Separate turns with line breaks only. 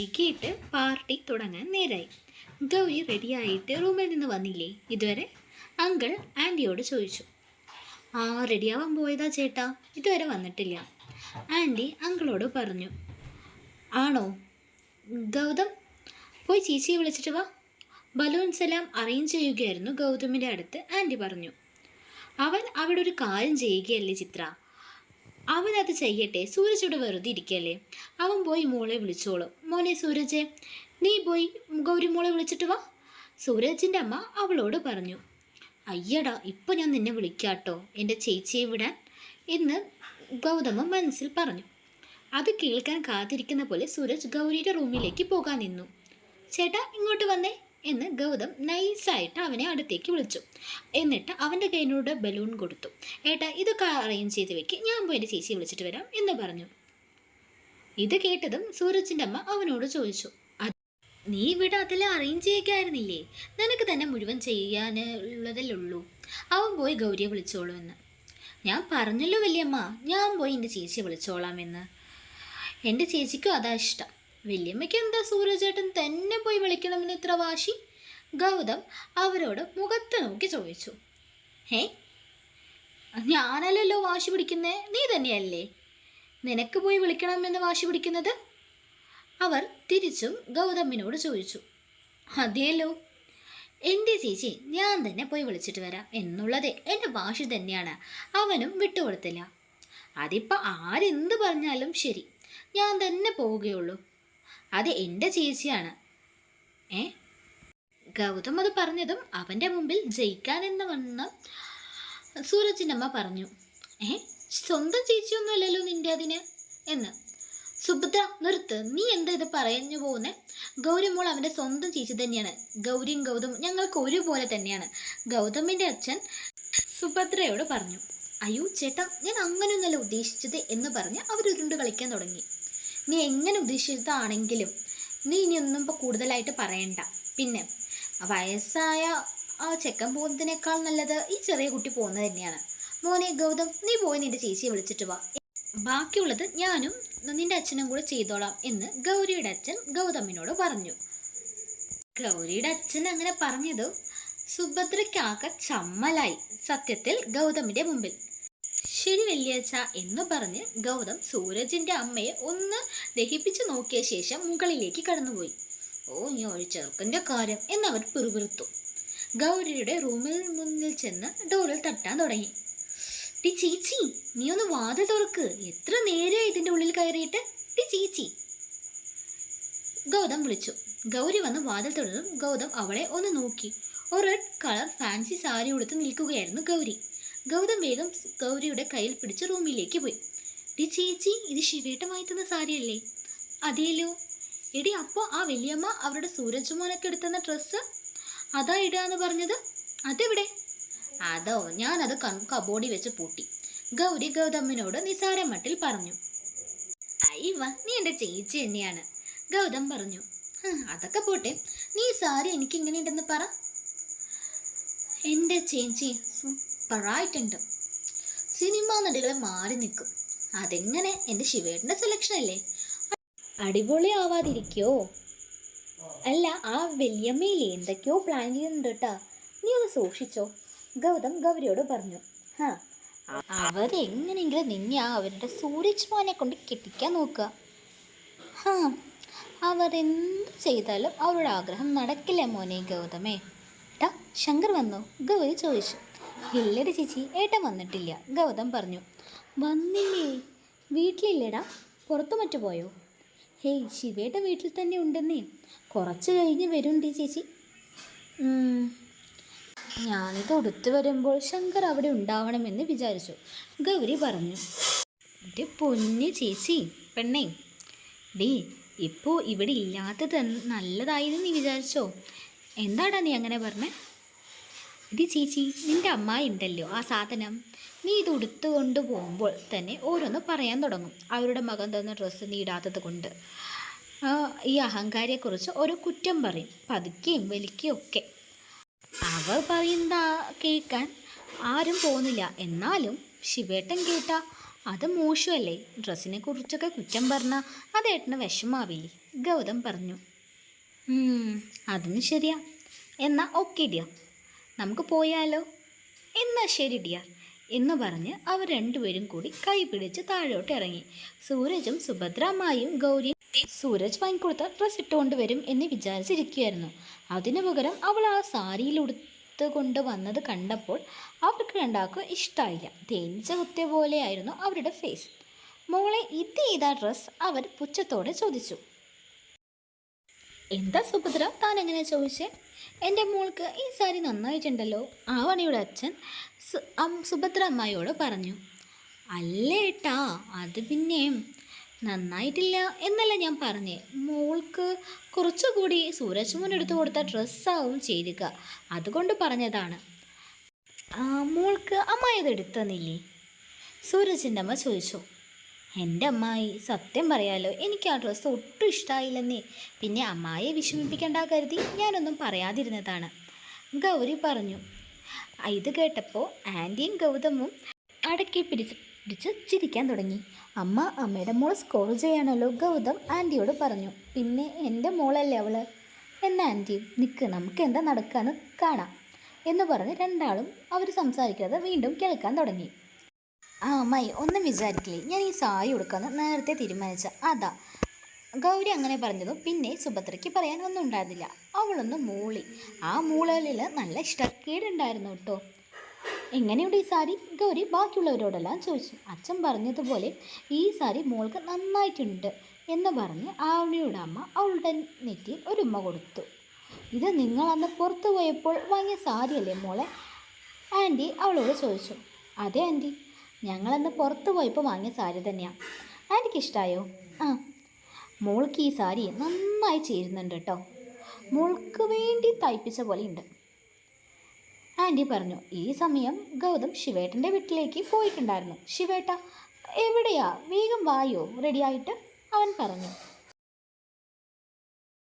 വൈകിട്ട് പാർട്ടി തുടങ്ങാൻ നേരായി. ഗൗരി റെഡിയായിട്ട് റൂമിൽ നിന്ന് വന്നില്ലേ ഇതുവരെ? അങ്കിൾ ആൻറ്റിയോട് ചോദിച്ചു. ആ, റെഡിയാവാൻ പോയതാ ചേട്ടാ, ഇതുവരെ വന്നിട്ടില്ല. ആൻറ്റി അങ്കിളോട് പറഞ്ഞു. ആണോ? ഗൗതം, പോയി ചേച്ചിയെ വിളിച്ചിട്ട് വാ. ബലൂൺസ് എല്ലാം അറേഞ്ച് ചെയ്യുകയായിരുന്നു ഗൗതമിൻ്റെ അടുത്ത് ആൻറ്റി പറഞ്ഞു. അവൻ അവിടെ ഒരു കാര്യം ചെയ്യുകയല്ലേ ചിത്ര, അവനത് ചെയ്യട്ടെ. സൂരജ് ഇവിടെ വെറുതെ ഇരിക്കല്ലേ, അവൻ പോയി മോളെ വിളിച്ചോളും. മോനെ സൂരജെ, നീ പോയി ഗൗരി മോളെ വിളിച്ചിട്ട് വാ, സൂരജിൻ്റെ അമ്മ അവളോട് പറഞ്ഞു. അയ്യടാ, ഇപ്പം ഞാൻ നിന്നെ വിളിക്കാട്ടോ എൻ്റെ ചേച്ചിയെ വിടാൻ എന്ന് ഗൗതമ മനസ്സിൽ പറഞ്ഞു. അത് കേൾക്കാൻ കാത്തിരിക്കുന്ന പോലെ സൂരജ് ഗൗരിയുടെ റൂമിലേക്ക് പോകാൻ നിന്നു. ചേട്ടാ ഇങ്ങോട്ട് വന്നേ എന്ന് ഗൗതം നൈസായിട്ട് അവനെ അടുത്തേക്ക് വിളിച്ചു. എന്നിട്ട് അവൻ്റെ കയ്യിലൂടെ ബലൂൺ കൊടുത്തു. ഏട്ടാ, ഇതൊക്കെ അറേഞ്ച് ചെയ്ത് വെക്ക്, ഞാൻ പോയി എൻ്റെ ചേച്ചിയെ വിളിച്ചിട്ട് വരാം എന്ന് പറഞ്ഞു. ഇത് കേട്ടതും സൂരജിൻ്റെ അമ്മ അവനോട് ചോദിച്ചു, നീ ഇവിടെ അതെല്ലാം അറേഞ്ച് ചെയ്യുകയായിരുന്നില്ലേ? നിനക്ക് തന്നെ മുഴുവൻ ചെയ്യാനുള്ളതല്ലുള്ളൂ, അവൻ പോയി ഗൗരിയെ വിളിച്ചോളൂ എന്ന്. ഞാൻ പറഞ്ഞല്ലോ വല്യമ്മ, ഞാൻ പോയി എൻ്റെ ചേച്ചിയെ വിളിച്ചോളാമെന്ന്. എൻ്റെ ചേച്ചിക്കും അതാ ഇഷ്ടം. വല്യമ്മയ്ക്ക് എന്താ സൂരജേട്ടൻ തന്നെ പോയി വിളിക്കണമെന്ന് ഇത്ര വാശി? ഗൗതം അവരോട് മുഖത്ത് നോക്കി ചോദിച്ചു. ഞാനല്ലല്ലോ വാശി പിടിക്കുന്നേ, നീ തന്നെയല്ലേ നിനക്ക് പോയി വിളിക്കണമെന്ന് വാശി പിടിക്കുന്നത്? അവർ തിരിച്ചും ഗൗതമിനോട് ചോദിച്ചു. അതേലോ, എൻ്റെ ചേച്ചി ഞാൻ തന്നെ പോയി വിളിച്ചിട്ട് വരാം എന്നുള്ളത് എൻ്റെ വാശി തന്നെയാണ്. അവനും വിട്ടുകൊടുത്തില്ല. അതിപ്പോൾ ആരെന്ത് പറഞ്ഞാലും ശരി, ഞാൻ തന്നെ പോവുകയുള്ളൂ. അത് എൻ്റെ ചേച്ചിയാണ്. ഗൗതം അത് പറഞ്ഞതും അവൻ്റെ മുമ്പിൽ ജയിക്കാനെന്ന വണ്ണം സൂരജിൻ്റെ അമ്മ പറഞ്ഞു. സ്വന്തം ചേച്ചിയൊന്നുമല്ലല്ലോ നിൻ്റെ അതിന് എന്ന്. സുഭദ്ര, നിർത്ത്, നീ എന്താ ഇത് പറഞ്ഞു പോകുന്നേ? ഗൗരിമോൾ അവൻ്റെ സ്വന്തം ചേച്ചി തന്നെയാണ്. ഗൗരിയും ഗൗതം ഞങ്ങൾക്ക് ഒരുപോലെ തന്നെയാണ്, ഗൗതമിൻ്റെ അച്ഛൻ സുഭദ്രയോട് പറഞ്ഞു. അയ്യോ ചേട്ടാ, ഞാൻ അങ്ങനെയൊന്നല്ല ഉദ്ദേശിച്ചത് എന്ന് പറഞ്ഞ് അവരുരുണ്ട് കളിക്കാൻ തുടങ്ങി. നീ എങ്ങനെ ഉദ്ദേശിച്ചതാണെങ്കിലും നീ ഇനിയൊന്നും ഇപ്പോൾ കൂടുതലായിട്ട് പറയണ്ട. പിന്നെ വയസ്സായ ആ ചെക്കൻ പോകുന്നതിനേക്കാൾ നല്ലത് ഈ ചെറിയ കുട്ടി പോകുന്നത് തന്നെയാണ്. മോനെ ഗൗതം, നീ പോയി നിൻ്റെ ചേച്ചിയെ വിളിച്ചിട്ട് വാ, ബാക്കിയുള്ളത് ഞാനും നിൻ്റെ അച്ഛനും കൂടെ ചെയ്തോളാം എന്ന് ഗൗരിയുടെ അച്ഛൻ ഗൗതമിനോട് പറഞ്ഞു. ഗൗരിയുടെ അച്ഛൻ അങ്ങനെ പറഞ്ഞത് സുഭദ്രയ്ക്കാകെ ചമ്മലായി. സത്യത്തിൽ ഗൗതമിൻ്റെ മുമ്പിൽ. ശരി വല്യച്ഛ എന്ന് പറഞ്ഞ് ഗൗതം സൂരജിൻ്റെ അമ്മയെ ഒന്ന് ദഹിപ്പിച്ച് നോക്കിയ ശേഷം മുകളിലേക്ക് കടന്നുപോയി. ഈ ഒരു ചെറുക്കൻ്റെ കാര്യം എന്നവർ പിറുപിറുത്തു. ഗൗരിയുടെ റൂമിൽ മുന്നിൽ ചെന്ന് ഡോറിൽ തട്ടാൻ തുടങ്ങി. ടി ചേച്ചി, നീ ഒന്ന് വാതിൽ തുറക്ക്, എത്ര നേരമായി ഇതിൻ്റെ ഉള്ളിൽ കയറിയിട്ട്? ടി ചേച്ചി, ഗൗതം വിളിച്ചു. ഗൗരി വന്ന് വാതിൽ തുറന്നും ഗൗതം അവളെ ഒന്ന് നോക്കി. ഒരു റെഡ് കളർ ഫാൻസി സാരി ഉടുത്ത് നിൽക്കുകയായിരുന്നു ഗൗരി. ഗൗതം വേഗം ഗൗരിയുടെ കയ്യിൽ പിടിച്ച് റൂമിലേക്ക് പോയി. ടി ചേച്ചി, ഇത് ശിവേട്ടമായി തന്ന സാരിയല്ലേ? അതേലോ. എടി, അപ്പോൾ ആ വലിയമ്മ അവരുടെ സൂരജ് മോനൊക്കെ എടുത്തുന്ന ഡ്രസ്സ് അതാ ഇടാന്ന് പറഞ്ഞത്, അതെവിടെ? അതോ, ഞാനത് കബോർഡിൽ വെച്ച് പൂട്ടി, ഗൗരി ഗൗതമിനോട് നിസാര മട്ടിൽ പറഞ്ഞു. അയ്യവ, നീ എൻ്റെ ചേച്ചി തന്നെയാണ്, ഗൗതം പറഞ്ഞു. അതൊക്കെ പോട്ടെ, നീ സാരി എനിക്ക് ഇങ്ങനെയുണ്ടെന്ന് പറ. എൻ്റെ ചേച്ചി സൂപ്പറായിട്ടുണ്ട്, സിനിമാ നടികളെ മാറി നിൽക്കും. അതെങ്ങനെ? എൻ്റെ ശിവേട്ടൻ്റെ സെലക്ഷൻ അല്ലേ, അടിപൊളി ആവാതിരിക്കോ? അല്ല, ആ വല്യമ്മയില്ലേ എന്തൊക്കെയോ പ്ലാൻ ചെയ്യുന്നുണ്ട് കേട്ടാ, നീ ഒന്ന് സൂക്ഷിച്ചോ, ഗൗതം ഗൗരിയോട് പറഞ്ഞു. അവരെങ്ങനെയെങ്കിലും നിന്നെ അവരുടെ സൂരജ് മോനെ കൊണ്ട് കെട്ടിക്കാൻ നോക്കുക. അവരെന്ത് ചെയ്താലും അവരുടെ ആഗ്രഹം നടക്കില്ല മോനെ ഗൗതമേ. ശങ്കർ വന്നോ? ഗൗരി ചോദിച്ചു. ഇല്ലടി ചേച്ചി, ഏട്ടൻ വന്നിട്ടില്ല, ഗൗതം പറഞ്ഞു. വന്നില്ലേ? വീട്ടിലില്ലേടാ, പുറത്തു മറ്റു പോയോ? ഹേയ്, ശിവേട്ടൻ വീട്ടിൽ തന്നെ ഉണ്ടെന്നേ, കുറച്ച് കഴിഞ്ഞ് വരുന്നുണ്ട് ചേച്ചി. ഞാനിത് ഉടുത്ത് വരുമ്പോൾ ശങ്കർ അവിടെ ഉണ്ടാവണമെന്ന് വിചാരിച്ചു, ഗൗരി പറഞ്ഞു. എൻ്റെ പൊന്നു ചേച്ചി പെണ്ണേ, ഇപ്പോൾ ഇവിടെ ഇല്ലാത്തത് നല്ലതായെന്ന് നീ വിചാരിച്ചോ? എന്താടാ നീ അങ്ങനെ പറഞ്ഞേ? ചേച്ചി, നിൻ്റെ അമ്മായി ഉണ്ടല്ലോ ആ സാധനം, നീ ഇത് ഉടുത്തു കൊണ്ട് പോകുമ്പോൾ തന്നെ ഓരോന്ന് പറയാൻ തുടങ്ങും. അവരുടെ മകൻ തന്ന ഡ്രസ്സ് നീ ഇടാത്തത് കൊണ്ട് ഈ അഹങ്കാരിയെക്കുറിച്ച് ഓരോ കുറ്റം പറയും, പതുക്കെയും വലിക്കുകയും ഒക്കെ. അവർ പറയുന്ന കേൾക്കാൻ ആരും പോകുന്നില്ല. എന്നാലും ശിവേട്ടൻ കേട്ട അത് മോശമല്ലേ? ഡ്രസ്സിനെ കുറിച്ചൊക്കെ കുറ്റം പറഞ്ഞാൽ അത് ഏട്ടന് വിഷമാവില്ലേ? ഗൗതം പറഞ്ഞു. അതൊന്നും ശരിയാ. എന്നാ ഓക്കെ ഡിയർ, നമുക്ക് പോയാലോ? എന്നാ ശരി ഡിയർ എന്ന് പറഞ്ഞ് അവർ രണ്ടുപേരും കൂടി കൈ പിടിച്ച് താഴോട്ട് ഇറങ്ങി. സൂരജും സുഭദ്ര അമ്മായിയും ഗൗരിയും സൂരജ് വാങ്ങിക്കൊടുത്ത ഡ്രസ്സ് ഇട്ടുകൊണ്ട് വരും എന്ന് വിചാരിച്ചിരിക്കുകയായിരുന്നു. അതിനു പകരം അവൾ ആ സാരിയിലുടുത്ത് കൊണ്ട് വന്നത് കണ്ടപ്പോൾ അവർക്ക് രണ്ടാൾക്കും ഇഷ്ടമായില്ല. തേനീച്ച കുത്തിയ പോലെയായിരുന്നു അവരുടെ ഫേസ്. മോളെ, ഇത് ഏതാ ഡ്രസ്സ്? അവർ പുച്ഛത്തോടെ ചോദിച്ചു. എന്താ സുഭദ്ര താൻ എങ്ങനെ ചോദിച്ചേ? എൻ്റെ മോൾക്ക് ഈ സാരി നന്നായിട്ടുണ്ടല്ലോ, ആവണിയുടെ അച്ഛൻ സുഭദ്ര അമ്മായിയോട് പറഞ്ഞു. അല്ലേട്ടാ, അത് പിന്നെ നന്നായിട്ടില്ല എന്നല്ല ഞാൻ പറഞ്ഞേ. മോൾക്ക് കുറച്ചുകൂടി സൂരജ് മോൻ എടുത്തു കൊടുത്ത ഡ്രസ്സാവും ചേരുക, അതുകൊണ്ട് പറഞ്ഞതാണ്. മോൾക്ക് അമ്മായി അത് എടുത്തു തന്നില്ലേ? സൂരജിൻ്റെ അമ്മ ചോദിച്ചു. എൻ്റെ അമ്മായി, സത്യം പറയാലോ, എനിക്ക് ആ ഡ്രസ്സ് ഒട്ടും ഇഷ്ടമായില്ലെന്നേ. പിന്നെ അമ്മായിയെ വിഷമിപ്പിക്കേണ്ട കരുതി ഞാനൊന്നും പറയാതിരുന്നതാണ്, ഗൗരി പറഞ്ഞു. ഇത് കേട്ടപ്പോൾ ആൻറ്റിയും ഗൗതമും അടക്കി പിടിച്ച് ചിരിക്കാൻ തുടങ്ങി. അമ്മയുടെ മോൾ സ്കോർ ചെയ്യാണല്ലോ, ഗൗതം ആൻറ്റിയോട് പറഞ്ഞു. പിന്നെ എൻ്റെ മോളല്ലേ അവൾ. എന്നാ ആൻറ്റിയും നിൽക്ക്, നമുക്ക് എന്താ നടക്കാന്ന് കാണാം എന്ന് പറഞ്ഞ് രണ്ടാളും അവർ സംസാരിക്കാതെ വീണ്ടും കേൾക്കാൻ തുടങ്ങി. അമ്മായി ഒന്നും വിചാരിക്കില്ലേ, ഞാൻ ഈ സാരി കൊടുക്കാമെന്ന് നേരത്തെ തീരുമാനിച്ച അതാ. ഗൗരി അങ്ങനെ പറഞ്ഞതും പിന്നെ സുഭദ്രയ്ക്ക് പറയാൻ ഒന്നും ഉണ്ടായിരുന്നില്ല. അവളൊന്ന് മൂളി. ആ മൂളലിൽ നല്ല ഇഷ്ടക്കേടുണ്ടായിരുന്നു കേട്ടോ. എങ്ങനെയുണ്ട് ഈ സാരി? ഗൗരി ബാക്കിയുള്ളവരോടെല്ലാം ചോദിച്ചു. അച്ഛൻ പറഞ്ഞതുപോലെ ഈ സാരി മോൾക്ക് നന്നായിട്ടുണ്ട് എന്ന് പറഞ്ഞ് ആവണിയുടെ അമ്മ അവളുടെ നെറ്റിയിൽ ഒരു ഉമ്മ കൊടുത്തു. ഇത് നിങ്ങളന്ന് പുറത്തു പോയപ്പോൾ വാങ്ങിയ സാരിയല്ലേ മോളെ? ആൻറ്റി അവളോട് ചോദിച്ചു. അതെ ആൻറ്റി, ഞങ്ങളന്ന് പുറത്ത് പോയപ്പോൾ വാങ്ങിയ സാരി തന്നെയാണ്. ആൻറ്റിക്ക് ഇഷ്ടമായോ? മോൾക്ക് ഈ സാരി നന്നായി ചേരുന്നുണ്ട് കേട്ടോ, മോൾക്ക് വേണ്ടി തയ്പ്പിച്ച പോലെയുണ്ട്, ആൻറ്റി പറഞ്ഞു. ഈ സമയം ഗൗതം ശിവേട്ടൻ്റെ വീട്ടിലേക്ക് പോയിട്ടുണ്ടായിരുന്നു. ശിവേട്ട എവിടെയാ? വേഗം വായോ റെഡിയായിട്ട്, അവൻ പറഞ്ഞു.